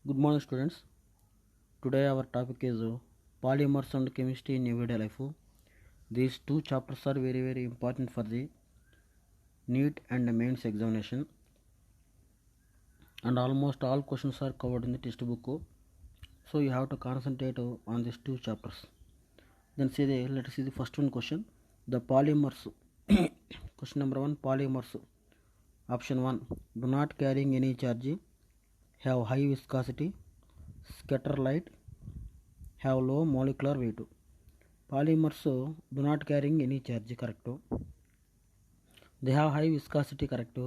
Good morning, students. Today our topic is polymers and chemistry in everyday life. These two chapters are very important for the NEET and mains examination, and almost all questions are covered in the textbook. So you have to concentrate on these two chapters. Then let us see the first one question. The polymers. Question number 1. Polymers. Option 1. Do not carrying any charge, have high viscosity, scatter light, have low molecular weight. Polymers do not carrying any charge, correct. They have high viscosity, correct.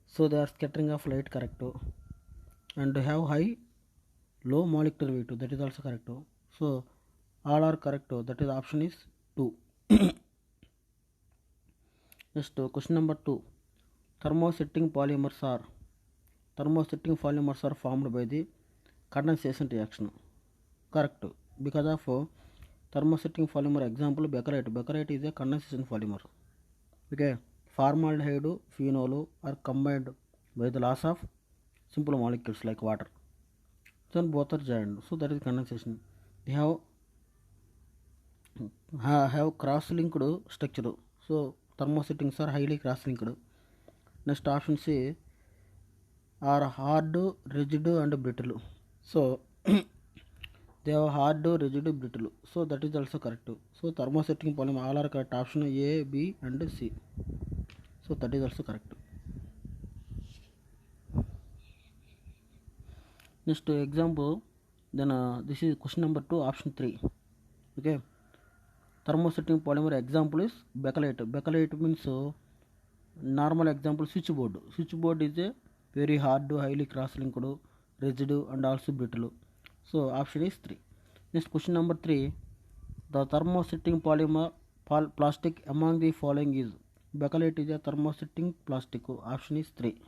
So they are scattering of light, correct. And they have high low molecular weight, that is also correct. So all are correct, that is option is 2. Next question number 2. Thermosetting polymers are formed by the condensation reaction, correct, because of thermosetting polymer. Example, Becquerite is a condensation polymer. Okay, formaldehyde, phenol are combined by the loss of simple molecules like water, then both are joined, so that is condensation. They have cross-linked structure, so thermosettings are highly cross-linked. Next option C are hard, rigid and brittle. So they have hard, rigid, brittle, so that is also correct. So thermosetting polymer all are correct, option A, B and C, so that is also correct. Next example, then this is question number 2, option 3. Okay, thermosetting polymer example is Becquerite means normal example, switchboard is a very hard, highly cross-linked, rigid and also brittle, so option is 3. Next question number 3. The thermosetting polymer plastic among the following is Becquerite is a thermosetting plastic, option is 3.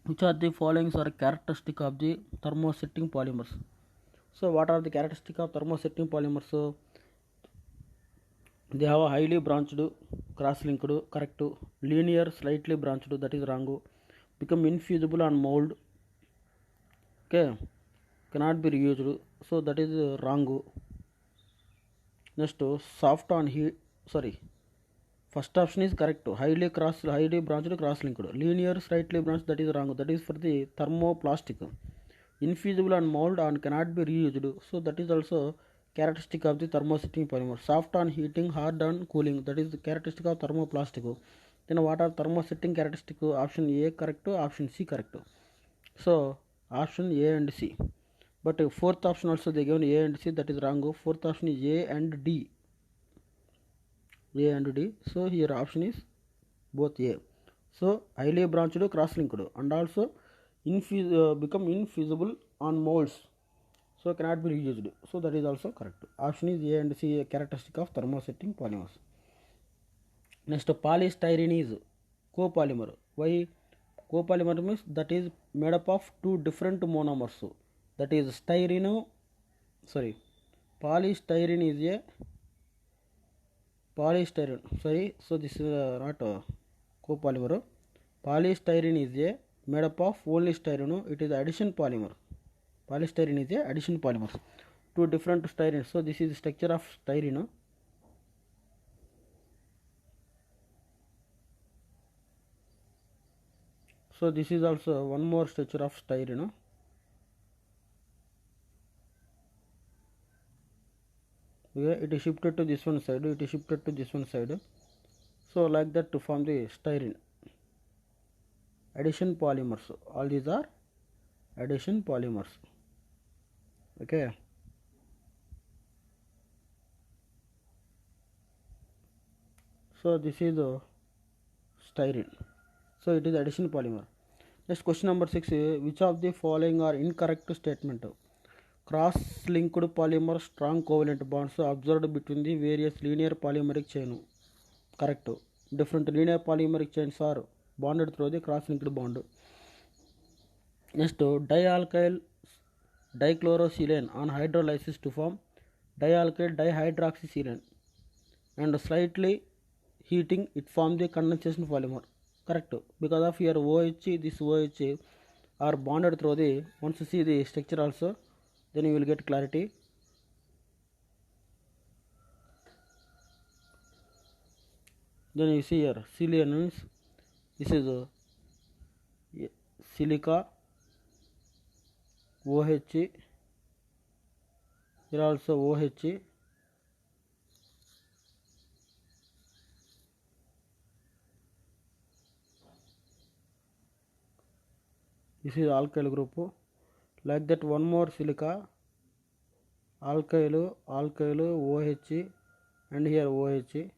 Which are the following are characteristic of the thermosetting polymers? So what are the characteristic of thermosetting polymers? So they have a highly branched, cross-linked, correct, linear, slightly branched, that is wrong, become infusible on mold, okay, cannot be reused, so that is wrong. Next, soft on heat, sorry, first option is correct, highly branched, cross-linked, linear, slightly branched, that is wrong, that is for the thermoplastic. Infeasible on mold and cannot be reused, so that is also characteristic of the thermosetting polymer. Soft on heating, hard on cooling, that is the characteristic of thermoplastic. Then what are thermosetting characteristic? Option A correct, option C correct. So option A and C, but fourth option also they given A and C, that is wrong. Fourth option is A and D, so here option is both A. So highly branched, cross-linked and also become infeasible on molds, so cannot be reused, so that is also correct. Option is A and C, a characteristic of thermosetting polymers. Next, polystyrene is copolymer. Why copolymer means? That is made up of two different monomers, that is polystyrene is a so this is not copolymer. Polystyrene is a made up of only styrene, it is addition polymer. Polystyrene is a addition polymer, two different styrene, so this is the structure of styrene. So this is also one more structure of styrene. It is shifted to this one side, so like that to form the styrene. Addition polymers, all these are addition polymers, okay. So this is the styrene, so it is addition polymer. Next question number 6. Which of the following are incorrect statement? Cross-linked polymer strong covalent bonds observed between the various linear polymeric chain, correct. Different linear polymeric chains are bonded through the cross-linked bond. Next, dialkyl dichlorosilane on hydrolysis to form dialkyl dihydroxysilane, and slightly heating it forms the condensation polymer, correct, because of here OH, this OH are bonded through the, once you see the structure also, then you will get clarity. Then you see here Silicon means this is silica, OH, here also OH, this is alkyl group. Like that, one more silica, alkyl, OH, and here OH.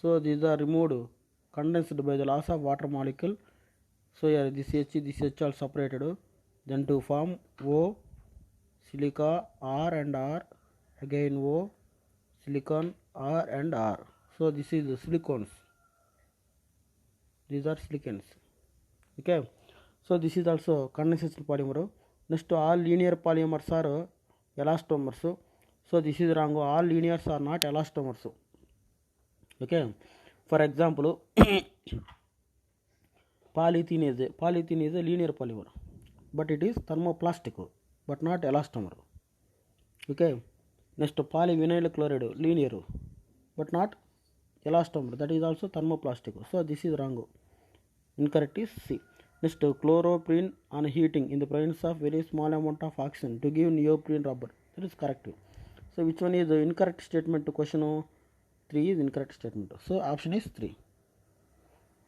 So these are removed, condensed by the loss of water molecule. So here this H are separated, then to form O, silica, R and R, again O, silicon, R and R. So this is the silicones. These are silicons. Okay. So this is also condensation polymer. Next, all linear polymers are elastomers. So this is wrong. All linears are not elastomers. Okay. For example, polythene is a linear polymer, but it is thermoplastic, but not elastomer. Okay. Next, polyvinyl chloride, linear, but not elastomer, that is also thermoplastic. So this is wrong. Incorrect is C. Next, chloroprene on heating in the presence of very small amount of oxygen to give neoprene rubber, that is correct. So which one is the incorrect statement to question 3 is incorrect statement. So option is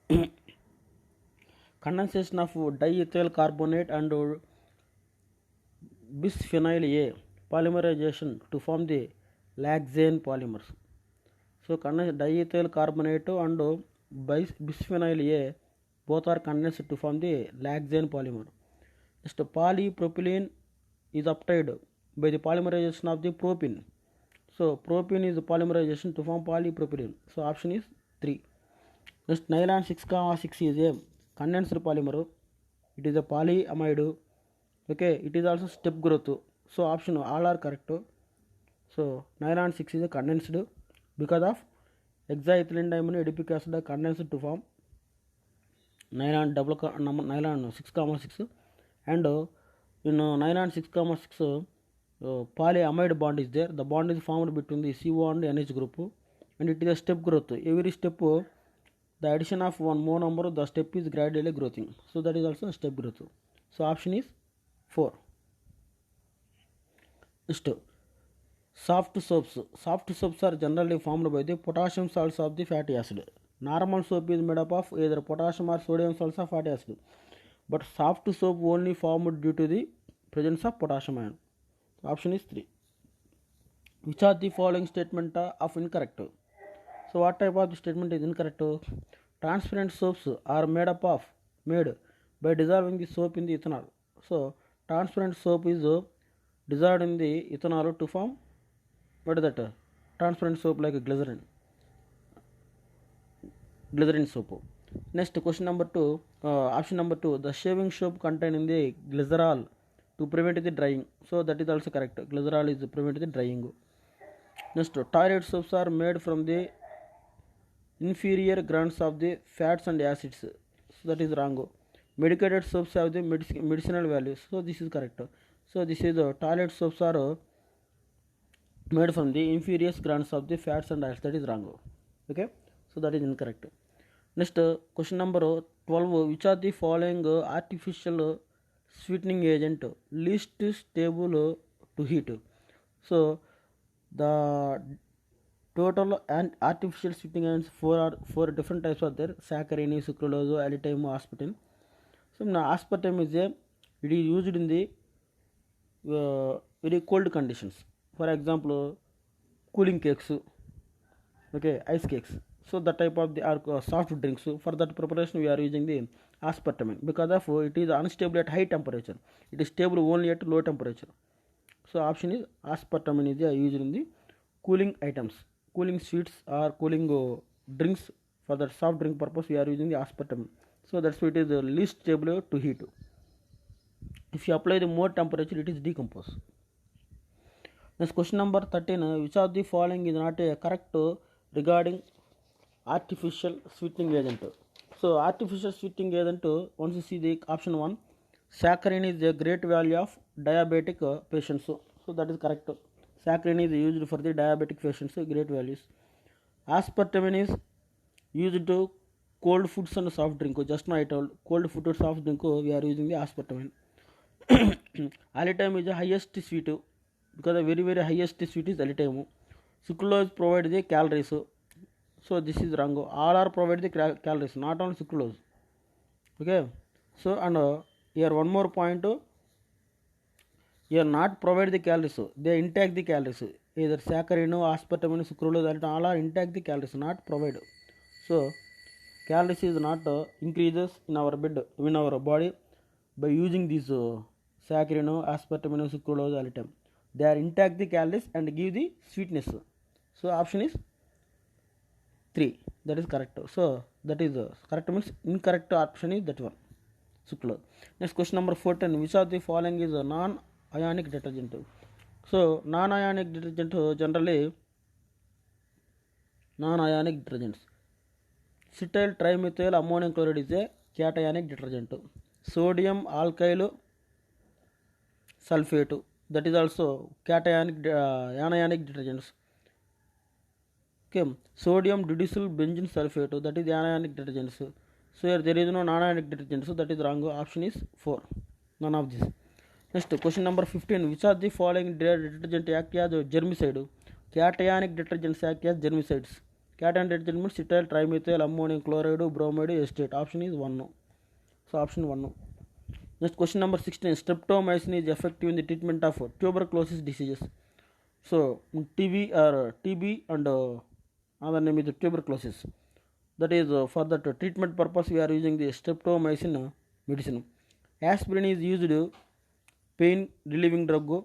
3. Condensation of diethyl carbonate and bisphenol A polymerization to form the Laxane polymers. So diethyl carbonate and bisphenol A both are condensed to form the Laxane polymer. Next, polypropylene is obtained by the polymerization of the propene. So propene is the polymerization to form polypropylene. So option is 3. Next, nylon 6,6 is a condensed polymer. It is a polyamide. Okay, it is also step growth. So option all are correct. So nylon 6 is a condensed because of hexaethylene diamine adipic acid condensed to form nylon 6,6, and in nylon 6,6 polyamide bond is there. The bond is formed between the CO and NH group, and it is a step growth. Every step, the addition of one more number, the step is gradually growing. So that is also a step growth. So option is 4. Next, soft soaps. Soft soaps are generally formed by the potassium salts of the fatty acid. Normal soap is made up of either potassium or sodium salts of fatty acid, but soft soap only formed due to the presence of potassium ion. Option is 3. Which are the following statement of incorrect? So what type of the statement is incorrect? Transparent soaps are made by dissolving the soap in the ethanol. So transparent soap is dissolved in the ethanol to form, what is that? Transparent soap like a glycerin soap. Next, question number 2, option number 2, the shaving soap contained in the glycerol to prevent the drying. So that is also correct. Glycerol is to prevent the drying. Next, toilet soaps are made from the inferior grades of the fats and acids. So that is wrong. Medicated soaps have the medicinal values. So this is correct. So this is the toilet soaps are made from the inferior grades of the fats and acids. That is wrong. Okay. So that is incorrect. Next, question number 12. Which are the following artificial sweetening agent least stable to heat? So the total and artificial sweetening agents four different types are there: saccharin, sucralose, allytime, aspartame. So now aspartame it is used in the very cold conditions. For example, cooling cakes, okay, ice cakes. So the type of the soft drinks. For that preparation we are using the aspartame because of it is unstable at high temperature. It is stable only at low temperature. So option is aspartame is used in the cooling items, cooling sweets or cooling drinks. For that soft drink purpose we are using the aspartame. So that's why it is the least stable to heat. If you apply the more temperature, it is decomposed. Next, question number 13. Which of the following is not correct regarding artificial sweetening agent? So artificial sweetening agent, once you see the option 1, Saccharin is a great value of diabetic patients. So that is correct. Saccharin is used for the diabetic patients, great values. Aspartame is used to cold foods and soft drink. Just now I told cold food or soft drink we are using the aspartame. Alitime is the highest sweet because the very highest sweet is alitime. Sucralose provide the calories. So this is wrong. All are provide the calories, not only sucralose. Okay. So and here one more point. You are not provide the calories. They intake the calories. Either saccharin, aspartame, sucralose, all are intake the calories, not provide. So calories is not increases in our body by using this saccharin, aspartame, sucralose all the time. They are intake the calories and give the sweetness. So option is 3. That is correct. So that is correct means incorrect option is that one. Sucralose. Next question number 14. Which of the following is a non-ionic detergent? So non-ionic detergent generally non-ionic detergents. Cetyl trimethyl ammonium chloride is a cationic detergent. Sodium alkyl sulfate, that is also cationic anionic detergents. Okay. Sodium didecyl benzene sulfate, that is anionic detergents. So here there is no non-ionic detergent, so that is wrong. Option is 4. None of this. Next question number 15. Which of the following detergent act as germicide? Cationic detergents act as germicides. Cation detergent means cetyl trimethyl ammonium chloride bromide acetate. Option is 1. So option 1. Next question number 16. Streptomycin is effective in the treatment of tuberculosis diseases. So TB and another name is tuberculosis. That is for that treatment purpose we are using the streptomycin medicine. Aspirin is used pain relieving drug,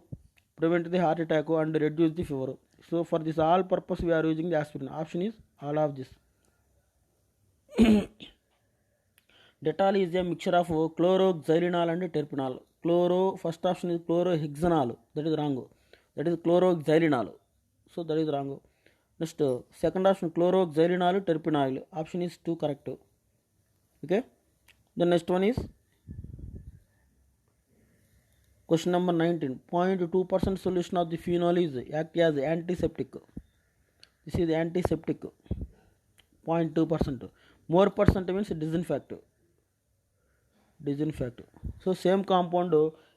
prevent the heart attack and reduce the fever. So for this all purpose we are using the aspirin. Option is all of this. Dettol is a mixture of chloroxylenol and terpenol. First option is chlorohexanol. That is wrong. That is chloroxylenol. So that is wrong. Next second option chloroxylenol terpenol. Option is 2 correct. Okay. The next one is question number 19. 0.2% solution of the phenol is act as antiseptic. This is antiseptic. 0.2%. More percent means disinfect. So same compound,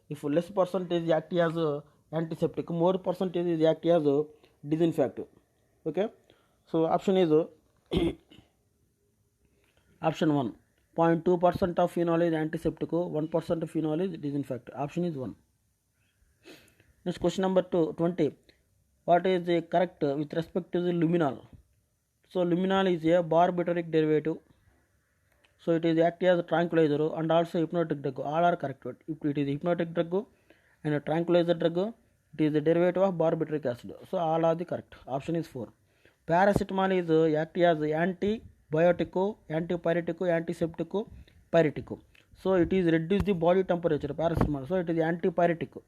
if less percentage act as antiseptic, more percentage is act as disinfect. Okay. So option is option 1. 0.2% of phenol is antiseptic, 1% of phenol is disinfect. Option is 1. Next question number 20. What is the correct with respect to the luminol? So luminol is a barbituric derivative. So it is act as a tranquilizer and also hypnotic drug. All are correct. If it is hypnotic drug and a tranquilizer drug, it is a derivative of barbituric acid. So all are the correct. Option is 4. Paracetamol is act as antibiotic, antipyretic, antiseptic, pyretic. So it is reduce the body temperature. Paracetamol. So it is antipyretic.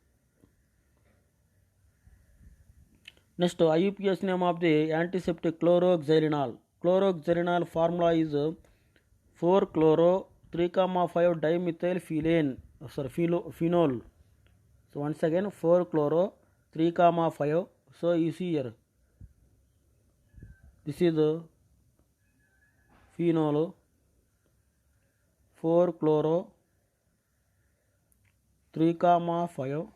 Next IUPAC name of the antiseptic chloroxylenol. Chloroxylenol formula is 4-chloro 3,5 dimethyl phenol. So once again 4-chloro 3,5. So you see here this is phenol 4-chloro 3,5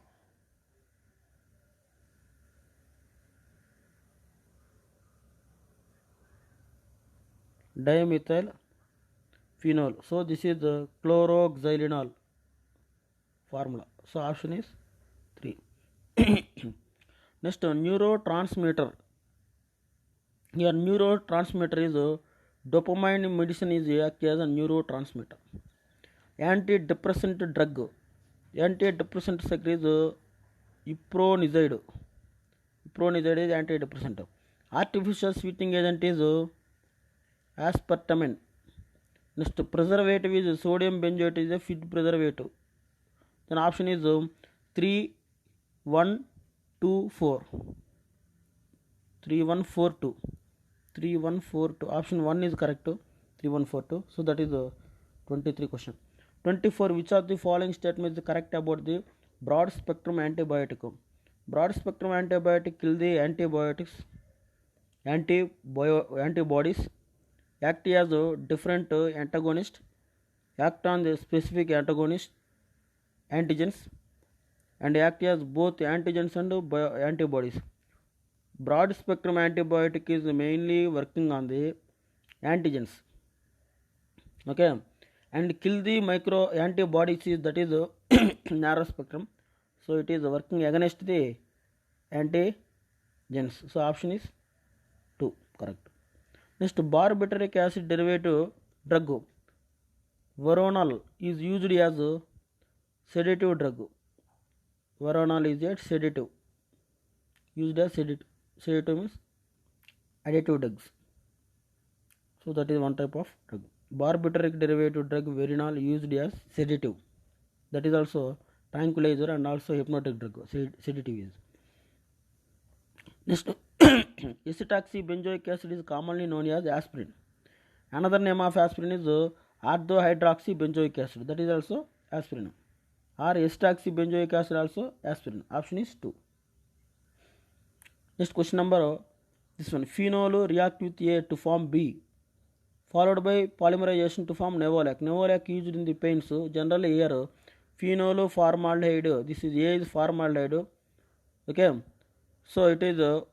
dimethyl phenol. So this is the chloroxylenol formula. So option is 3. Next neurotransmitter. Here neurotransmitter is dopamine medicine is act as a neurotransmitter. Antidepressant drug. Antidepressant secret is ipronizide. Ipronizide is antidepressant. Artificial sweetening agent is aspartame. Next preservative is sodium benzoate is a feed preservative. Then option is 3, 1, 2, 4. 3, 1, 4, 2. 3, 1, 4, 2. Option 1 is correct. 3, 1, 4, 2. So that is 23 question. 24. Which of the following statements is correct about the broad spectrum antibiotic? Broad spectrum antibiotic kill the antibodies, act as a different antagonist, act on the specific antigens, and act as both antigens and antibodies. Broad spectrum antibiotic is mainly working on the antigens, okay, and kill the micro antibodies is, that is narrow spectrum, so it is working against the antigens. So option is 2 correct. Next, barbituric acid derivative drug Veronal is used as a sedative drug. Veronal is a sedative, used as sedative means additive drugs. So that is one type of drug. Barbituric derivative drug Veronal used as sedative, that is also tranquilizer and also hypnotic drug. Sedative is. Next, acetoxybenzoic acid is commonly known as aspirin. Another name of aspirin is orthohydroxybenzoic acid, that is also aspirin, or acetoxybenzoic acid also aspirin. Option is 2. Next question number this one. Phenol react with A to form B, followed by polymerization to form Nevolac. Nevolac used in the paints. Generally here phenol formaldehyde, this is A is formaldehyde, okay, so it is A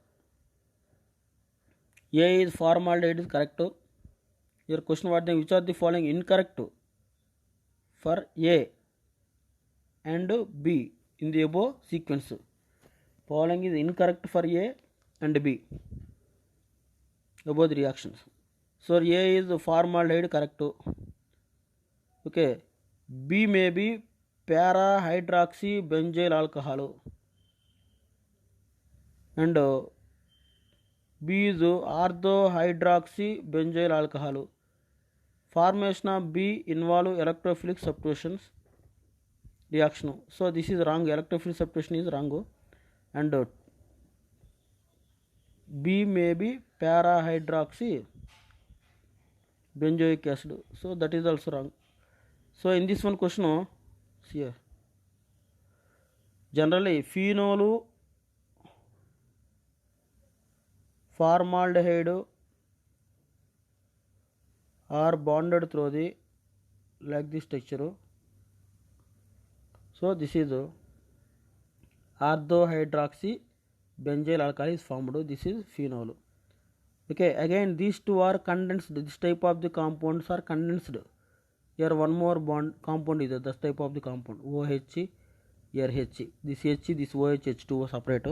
is formaldehyde is correct. Your question what then, which are the following incorrect for A and B in the above sequence? Following is incorrect for A and B above the reactions. So A is formaldehyde correct, okay. B may be para-hydroxybenzyl alcohol, and B is ortho-hydroxybenzyl alcohol. Formation of B involve electrophilic substitutions reaction. So this is wrong. Electrophilic substitution is wrong, and B may be para-hydroxybenzoic acid. So that is also wrong. So in this one question, see here, generally phenol formaldehyde are bonded through the like this structure. So this is ortho-hydroxybenzyl alcohol is formed. This is phenol. Okay, again these two are condensed. This type of the compounds are condensed. Here one more bond compound is this type of the compound OH, here H. This H, this OH, H2O separate,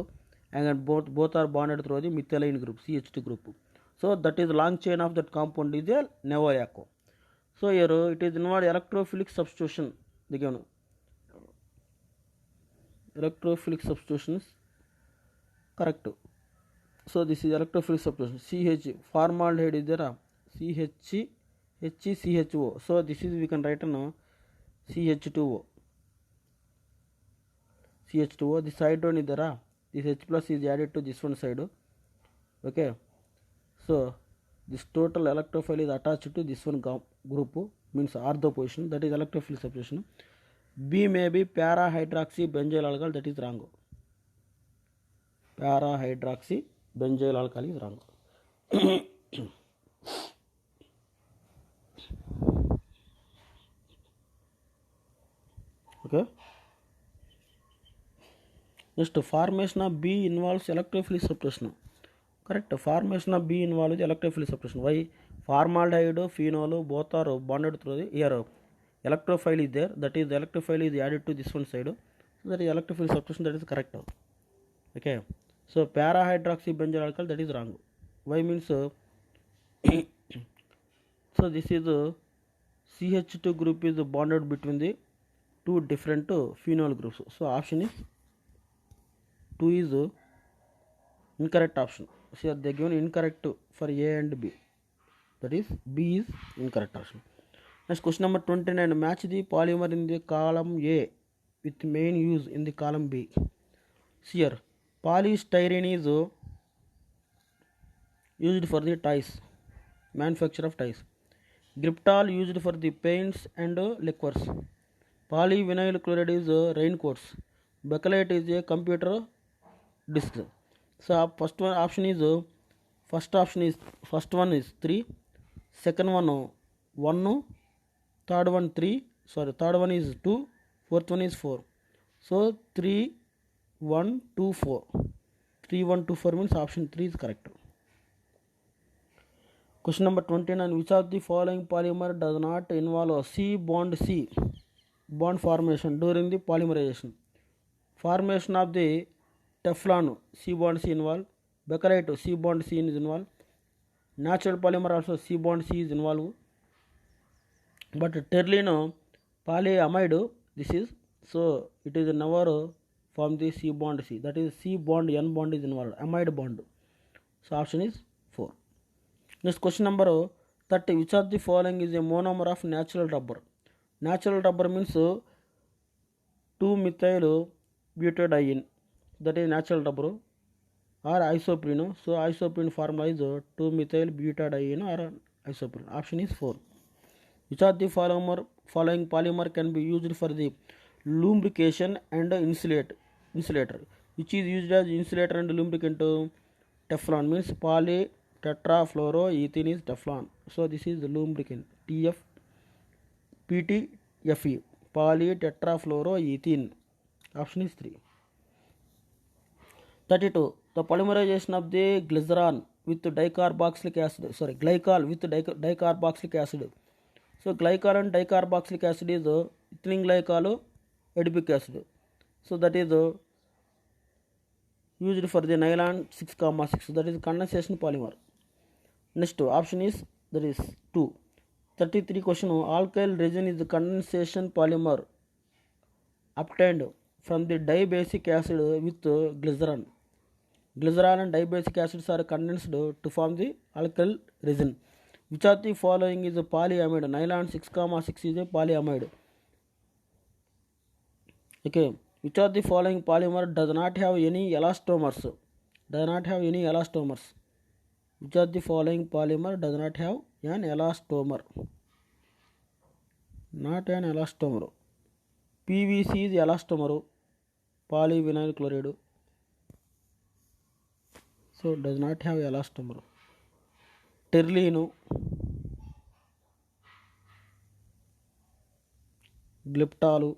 and both are bonded through the methylene group, CH2 group. So that is long chain of that compound is a Nevolac. So here it is involved electrophilic substitution. Again electrophilic substitutions correct. So this is electrophilic substitution. CH formaldehyde is there, CHCHO. So this is we can write now CH2O. This side one is there, this H plus is added to this one side, okay. So this total electrophile is attached to this one group, means ortho position, that is electrophilic substitution. B may be para-hydroxybenzyl alcohol, that is wrong. Para-hydroxybenzyl alcohol is wrong. Okay. Next, formation of B involves electrophilic substitution. Correct. Formation of B involves electrophilic substitution. Why? Formaldehyde, phenol, both are bonded through the here. Electrophile is there. That is, the electrophile is added to this one side. So that is electrophilic substitution. That is correct. Okay. So para-hydroxybenzyl alcohol, that is wrong. Why means so this is CH2 group is bonded between the two different phenol groups. So option is 2 is incorrect option. So they given incorrect for A and B. That is B is incorrect option. Next question number 29. Match the polymer in the column A with main use in the column B. See here, polystyrene is used for the ties, manufacture of ties. Griptol used for the paints and liquors. Polyvinyl chloride is raincoats. Bakelite is a computer disk. So first one is 3, second one 1, third one 3, sorry, third one is 2, fourth one is 4. So 3 1 2 4, 3 1 2 4 means option 3 is correct. Question number 29, which of the following polymer does not involve a C bond formation during the polymerization? Formation of the Teflon, C bond C involved. Bakelite, C bond C is involved. Natural polymer also C bond C is involved. But terleno polyamide, this is, so it is never form the C bond C. That is C bond N bond is involved, amide bond. So option is 4. Next question number 30, which of the following is a monomer of natural rubber? Natural rubber means 2-methyl butadiene, that is natural rubber, or isoprene. So isoprene formula is 2-methyl butadiene or isoprene. Option is 4. Which of the following polymer can be used for the lubrication and insulator? Which is used as insulator and lubricant? Teflon means polytetrafluoroethene is Teflon. So this is the lubricant, PTFE, polytetrafluoroethene. Option is 3. 32, the polymerization of the glycerol with dicarboxylic acid, sorry, glycol with dicarboxylic acid. So glycol and dicarboxylic acid is ethylene glycol adipic acid. So that is used for the nylon 6,6, that is condensation polymer. Next option is, that is 2. 33 question, alkyl resin is the condensation polymer obtained from the dibasic acid with glycerin. Glycerol and dibasic acids are condensed to form the alkyl resin. Which of the following is a polyamide? Nylon 6,6 is a polyamide. Okay. Which of the following polymer does not have any elastomers? Which of the following polymer does not have an elastomer? Not an elastomer. PVC is elastomer, polyvinyl chloride. So does not have elastomer. Terlene, glyptol,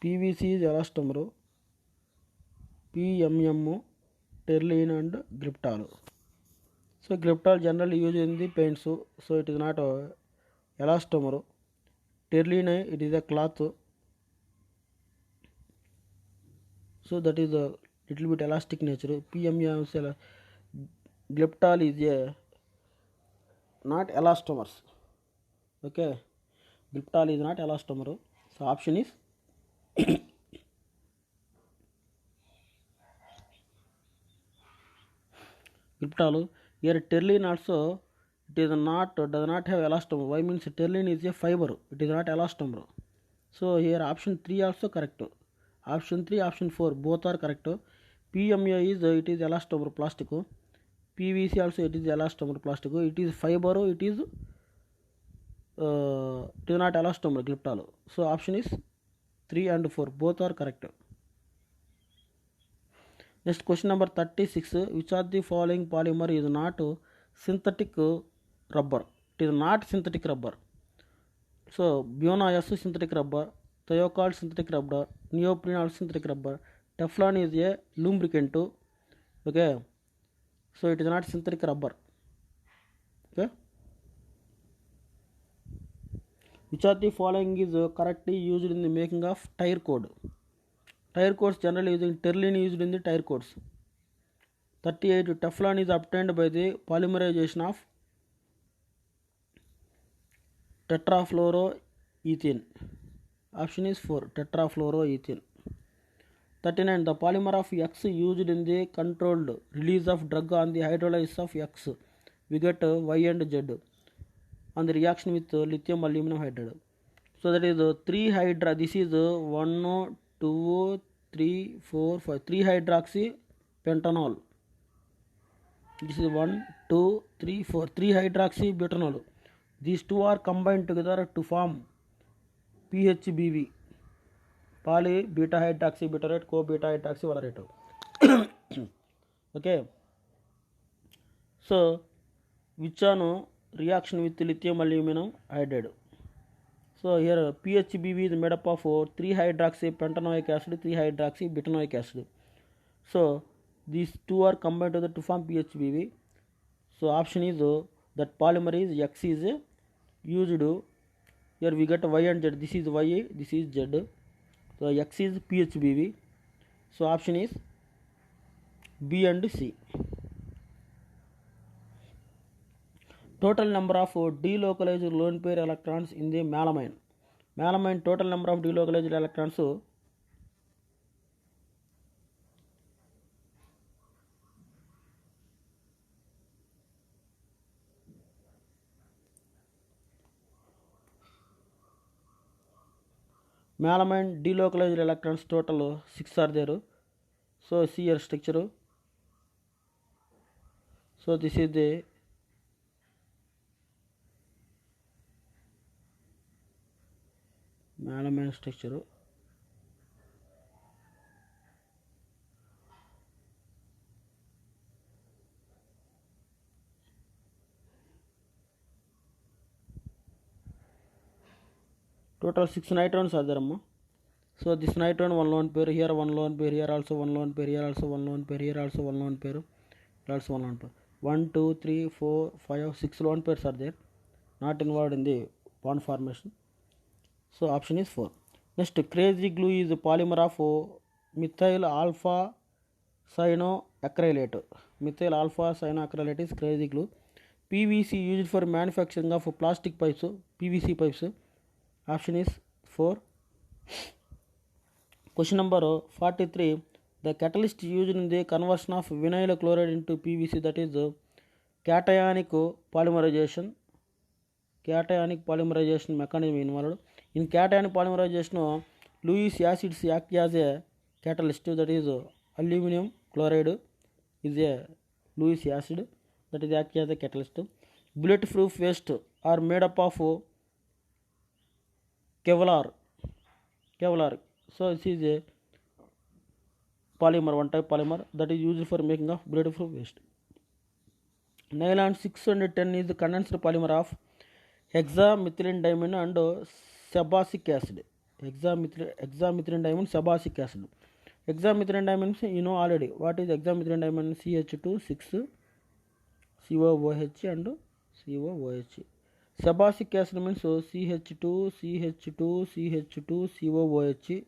PVC is elastomer, PMM, terlene and glyptol. So glyptol generally used in the paints, so it is not a elastomer. Terlene, it is a cloth, so that is a little bit elastic nature. PMM, glyptol is a not elastomers. Okay, glyptol is not elastomer. So option is glyptol. Here terlene also, it is not, does not have elastomer. Why means terlene is a fiber, it is not elastomer. So here option 3 also correct. Option 3, option 4 both are correct. PMA is, it is elastomer plastic. PVC also, it is elastomer plastic. It is fiber, it is not elastomer glyptol. So option is 3 and 4 both are correct. Next question number 36, which of the following polymer is not synthetic rubber? It is not synthetic rubber. So Buna is synthetic rubber, thiocol synthetic rubber, neoprene also synthetic rubber, Teflon is a lubricant. Okay, so it is not synthetic rubber. Okay, which of the following is correctly used in the making of tire cord? Tire cords generally using terlene used in the tire cords. 38, Teflon is obtained by the polymerization of tetrafluoroethane. Option is 4, tetrafluoroethane. 39, the polymer of X used in the controlled release of drug on the hydrolysis of X, we get Y and Z on the reaction with lithium aluminum hydride. So that is 3 hydra, this is 1, 2, 3, 4, 5, 3 hydroxy pentanol. This is 1, 2, 3, 4. 3 hydroxybutanol. These two are combined together to form PHBV, poly beta hydroxybutyrate co beta hydroxyvalerate. Okay. So which one reaction with lithium aluminum hydride? So here PHBV is made up of 3 hydroxy pentanoic acid, 3 hydroxy butanoic acid. So these two are combined together to form PHBV. So option is that polymer is X is used. Here we get Y and Z. This is Y, this is Z. So X is PHBV. So option is B and C. Total number of delocalized lone pair electrons in the melamine. Melamine total number of delocalized electrons. Melamine delocalized electrons total 6 are there. So see your structure. So this is the melamine structure. Total 6 nitrons are there. So this nitron one lone pair, here one lone pair, here also one lone pair, here also one lone pair, here also one lone pair, here also one lone pair. 1, 2, 3, 4, 5, 6 lone pairs are there, not involved in the bond formation. So option is 4. Next, crazy glue is a polymer of methyl alpha cyanoacrylate. Methyl alpha cyanoacrylate is crazy glue. PVC used for manufacturing of plastic pipes, PVC pipes. Option is 4. Question number 43. The catalyst used in the conversion of vinyl chloride into PVC, that is cationic polymerization. Cationic polymerization mechanism involved. In cationic polymerization, Lewis acids act as a catalyst, that is aluminum chloride is a Lewis acid that is act as a catalyst. Bulletproof vests are made up of Kevlar. So this is a polymer, one type polymer that is used for making of bulletproof vest. Nylon 610 is the condensed polymer of hexamethylene diamine and sebacic acid. Hexamethylene diamine, sebacic acid. Hexamethylene diamine, you know already. What is hexamethylene diamine? CH2 6 COOH and COOH. Sebacic acid means CH2 CH2 CH2 COOH.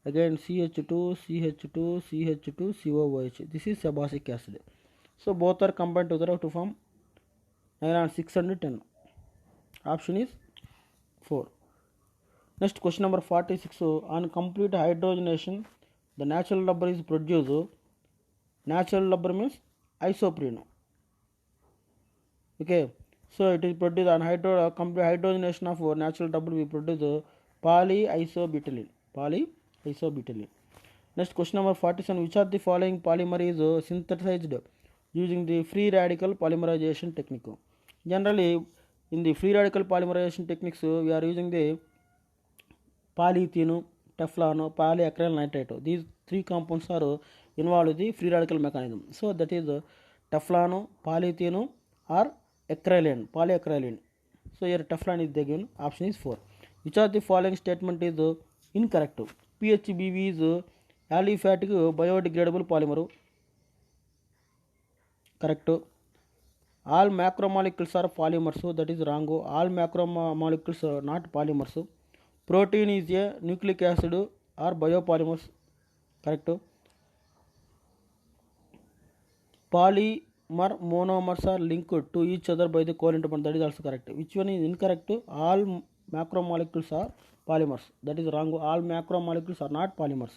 Again CH2 CH2 CH2 COOH. This is sebacic acid. So both are combined together to form nylon 610. Option is 4. Next, question number 46. On complete hydrogenation, the natural rubber is produced. Natural rubber means isoprene. Okay. So it is produced on complete hydrogenation of natural rubber, we produce polyisobutylene. Next, question number 47. Which of the following polymer is synthesized using the free radical polymerization technique? Generally, in the free radical polymerization techniques, we are using the polyethene, Teflon, polyacryl nitrate. These three compounds are involved in the free radical mechanism. So that is Teflon, polyethene or polyacrylene. So here Teflon is given. Option is 4. Which of the following statement is incorrect? PHBV is aliphatic biodegradable polymer. Correct. All macromolecules are polymers, so that is wrong. All macromolecules are not polymers. Protein is a nucleic acid or biopolymers. Correct. Polymer monomers are linked to each other by the covalent bond. That is also correct. Which one is incorrect? All macromolecules are polymers. That is wrong. All macromolecules are not polymers.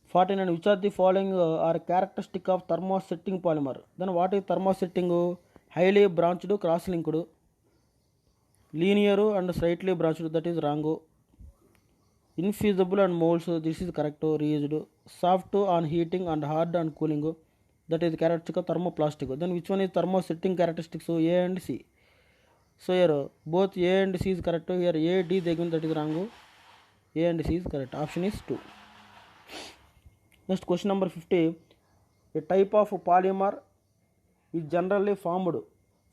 49. Which of the following are characteristic of thermosetting polymer? Then what is thermosetting? Highly branched, cross-linked, linear and slightly branched. That is wrong. Infusible and molds. This is correct. Reused. Soft on heating and hard on cooling. that is characteristic of thermoplastic. Then which one is thermosetting characteristics? So A and C. So here both A and C is correct. Here A, D they given, that is wrong. A and C is correct. Option is 2. Next question number 50. A type of polymer is generally formed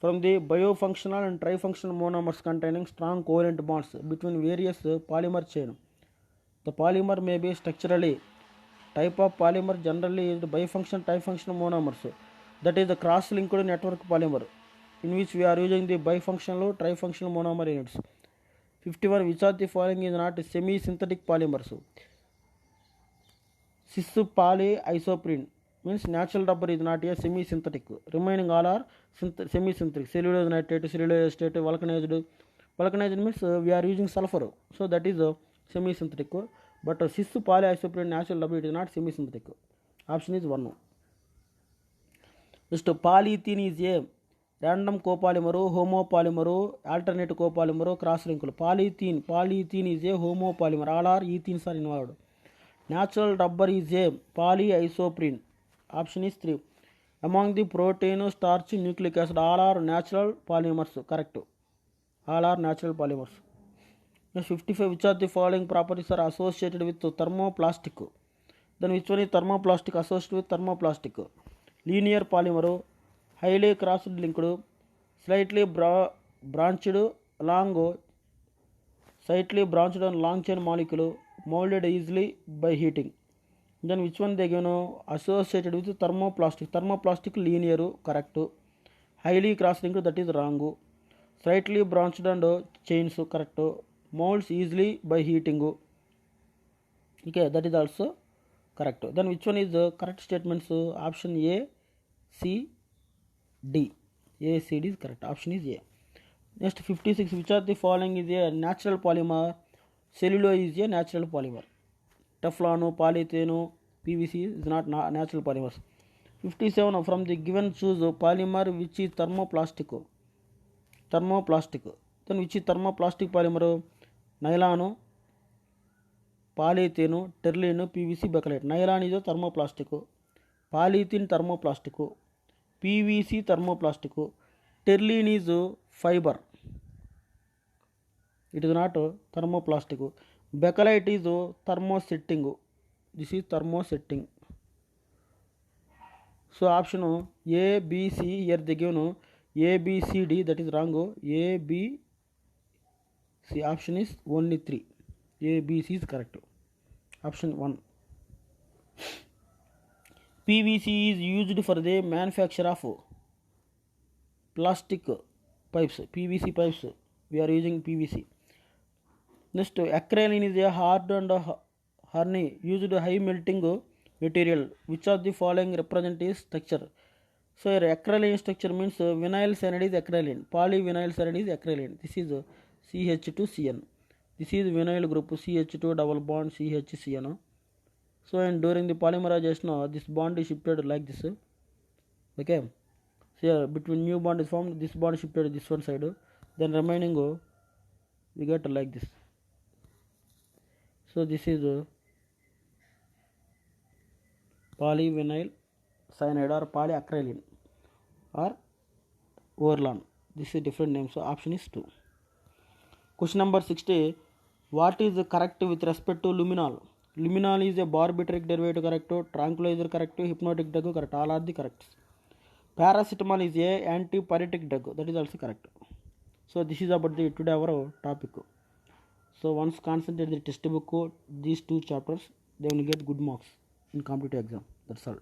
from the biofunctional and trifunctional monomers containing strong covalent bonds between various polymer chain. The polymer may be structurally type of polymer generally is the bifunctional trifunctional monomers. That is the cross-linked network polymer, in which we are using the bifunctional trifunctional monomer units. 51. Which of the following is not semi-synthetic polymers? Cis polyisoprene means natural rubber is not a semi-synthetic. Remaining all are semi-synthetic. Cellulose nitrate, cellulose acetate, vulcanized. Vulcanized means we are using sulfur, so that is semi-synthetic. But cis polyisoprene natural rubber, it is not semi-synthetic. Option is 1. Just polyethylene is a random copolymer, homopolymer, alternate copolymer, cross-linked. Polyethylene is a homopolymer. All are ethenes are involved. Natural rubber is a polyisoprene. Option is 3. Among the protein, starch, nucleic acid, all are natural polymers. Correct. All are natural polymers. Next 55. Which of the following properties are associated with thermoplastic? Then which one is thermoplastic associated with thermoplastic? Linear polymer, highly cross-linked, slightly branched and long chain molecule, molded easily by heating. Then which one they associated with thermoplastic? Thermoplastic linear, correct. Highly cross-linked, that is wrong. Slightly branched and chains, correct. Molds easily by heating. Okay, that is also correct. Then which one is the correct statements? Option A, C, D. A, C, D is correct. Option is A. Next 56. Which of the following is a natural polymer? Cellulose is a natural polymer. Teflon, polyethylene, PVC is not natural polymers. 57. From the given choose polymer which is thermoplastic. Then which is thermoplastic polymer? Nylon, polyethylene, terylene, PVC, bakelite. Nylon is a thermoplastic. Polyethylene thermoplastic. PVC thermoplastic. Terylene is fiber. It is not thermoplastic. Bakelite is thermosetting. This is thermosetting. So option A, B, C, here they given A, B, C, D, that is wrong. A, B, C. Option is only 3. A, B, C is correct. Option 1. PVC is used for the manufacture of plastic pipes. PVC pipes. We are using PVC. Next, acrylamide is a hard and horny used high melting material. Which of the following represent its structure? So here acrylamide structure means vinyl cyanide is acrylamide. Polyvinyl cyanide is acrylamide. This is CH2CN. This is vinyl group, CH2 double bond CHCN. So and during the polymerization, this bond is shifted like this. Okay. So here between new bond is formed, this bond is shifted this one side. Then remaining we get like this. So this is polyvinyl cyanide or polyacrylene or Orlan. This is different name. So option is 2. Question number 60. What is correct with respect to luminol? Luminol is a barbituric derivative, correct. Tranquilizer, correct. Hypnotic drug, correct. All are the correct. Paracetamol is a antipyretic drug, that is also correct. So this is about the today our topic. So once concentrate the textbook, these 2 chapters, they will get good marks in competitive exam. That's all.